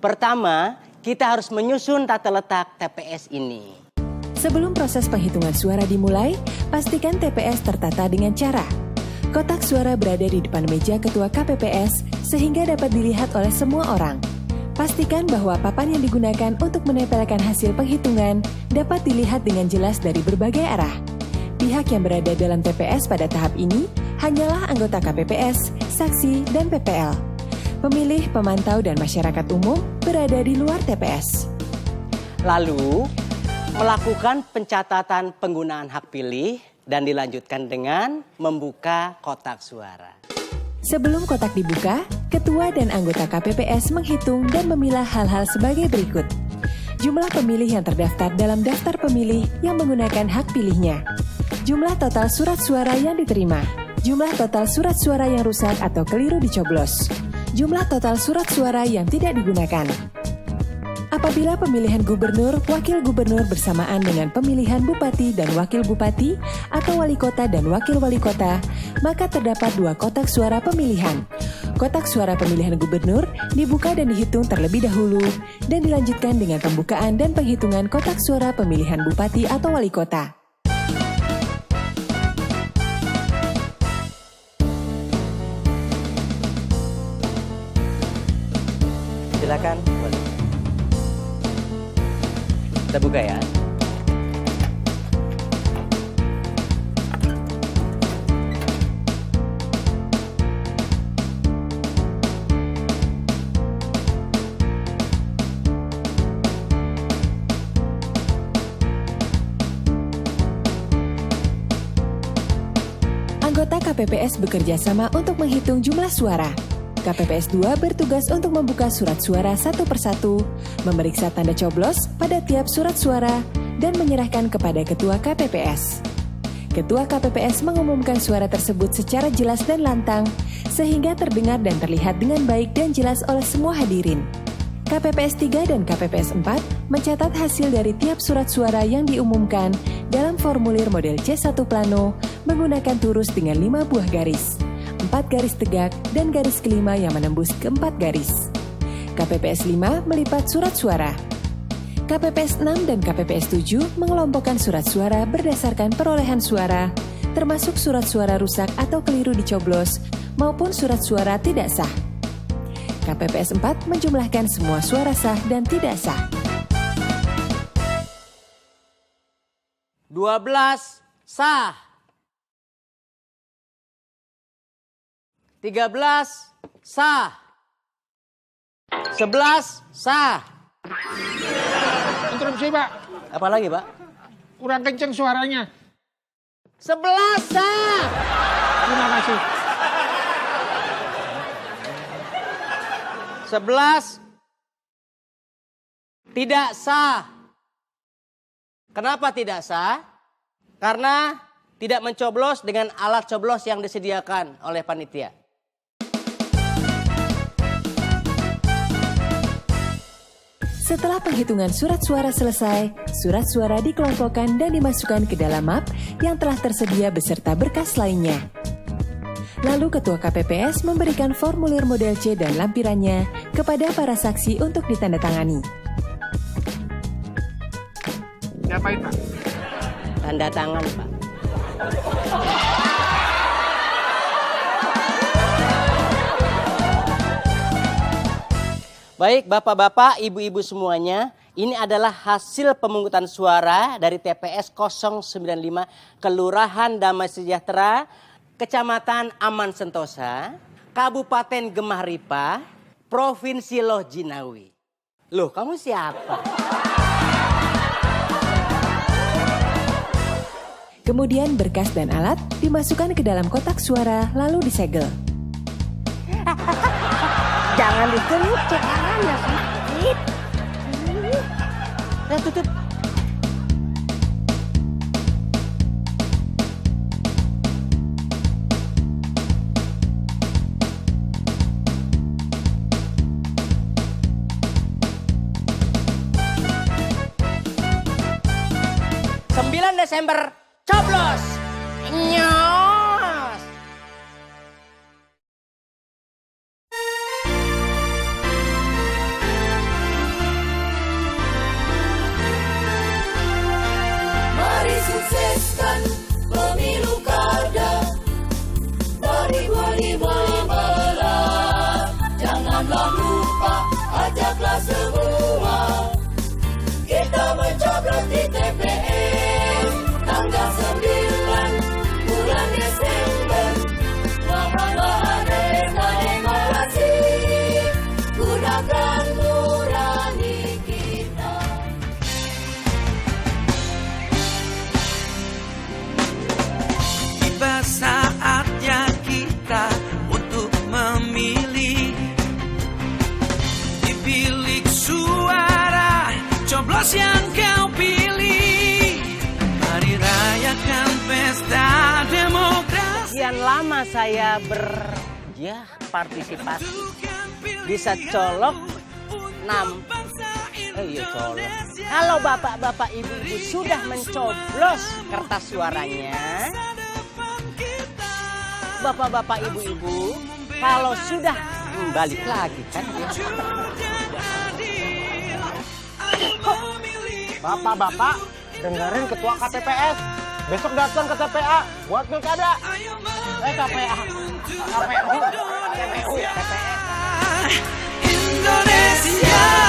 Pertama, kita harus menyusun tata letak TPS ini. Sebelum proses penghitungan suara dimulai, pastikan TPS tertata dengan cara kotak suara berada di depan meja ketua KPPS sehingga dapat dilihat oleh semua orang. Pastikan bahwa papan yang digunakan untuk menempelkan hasil penghitungan dapat dilihat dengan jelas dari berbagai arah. Pihak yang berada dalam TPS pada tahap ini hanyalah anggota KPPS, saksi, dan PPL. Pemilih, pemantau, dan masyarakat umum berada di luar TPS. Lalu, melakukan pencatatan penggunaan hak pilih dan dilanjutkan dengan membuka kotak suara. Sebelum kotak dibuka, ketua dan anggota KPPS menghitung dan memilah hal-hal sebagai berikut. Jumlah pemilih yang terdaftar dalam daftar pemilih yang menggunakan hak pilihnya. Jumlah total surat suara yang diterima. Jumlah total surat suara yang rusak atau keliru dicoblos. Jumlah total surat suara yang tidak digunakan. Apabila pemilihan gubernur, wakil gubernur bersamaan dengan pemilihan bupati dan wakil bupati atau wali kota dan wakil wali kota, maka terdapat 2 kotak suara pemilihan. Kotak suara pemilihan gubernur dibuka dan dihitung terlebih dahulu dan dilanjutkan dengan pembukaan dan penghitungan kotak suara pemilihan bupati atau wali kota. Silakan, boleh. Kita buka ya. Anggota KPPS bekerja sama untuk menghitung jumlah suara. KPPS 2 bertugas untuk membuka surat suara satu persatu, memeriksa tanda coblos pada tiap surat suara, dan menyerahkan kepada Ketua KPPS. Ketua KPPS mengumumkan suara tersebut secara jelas dan lantang, sehingga terdengar dan terlihat dengan baik dan jelas oleh semua hadirin. KPPS 3 dan KPPS 4 mencatat hasil dari tiap surat suara yang diumumkan dalam formulir model C1 plano menggunakan turus dengan 5 buah garis. 4 garis tegak, dan garis kelima yang menembus ke 4 garis. KPPS 5 melipat surat suara. KPPS 6 dan KPPS 7 mengelompokkan surat suara berdasarkan perolehan suara, termasuk surat suara rusak atau keliru dicoblos, maupun surat suara tidak sah. KPPS 4 menjumlahkan semua suara sah dan tidak sah. 12 sah. 13 sah. 11 sah. Interupsi, Pak. Apa lagi, Pak? Kurang kenceng suaranya. 11 sah. Terima kasih. 11 tidak sah. Kenapa tidak sah? Karena tidak mencoblos dengan alat coblos yang disediakan oleh panitia. Setelah penghitungan surat suara selesai, surat suara dikelompokkan dan dimasukkan ke dalam map yang telah tersedia beserta berkas lainnya. Lalu Ketua KPPS memberikan formulir model C dan lampirannya kepada para saksi untuk ditandatangani. Ngapain, Pak? Tanda tangan, Pak. Baik, bapak-bapak, ibu-ibu semuanya, ini adalah hasil pemungutan suara dari TPS 095 Kelurahan Damai Sejahtera, Kecamatan Aman Sentosa, Kabupaten Gemah Ripah, Provinsi Loh Jinawi. Loh, kamu siapa? Kemudian berkas dan alat dimasukkan ke dalam kotak suara lalu disegel. Jangan ditutup, caranya sakit. Ya, tutup. Desember, coblos. Nyos. selama saya partisipasi bisa colok colok. Kalau bapak-bapak ibu-ibu sudah mencoblos kertas suaranya, bapak-bapak ibu-ibu kalau sudah balik lagi kan ya. Bapak-bapak, dengerin ketua KPPS. Besok datang ke TPA buat pilkada. KPA. KPU ya. TPS. Indonesia.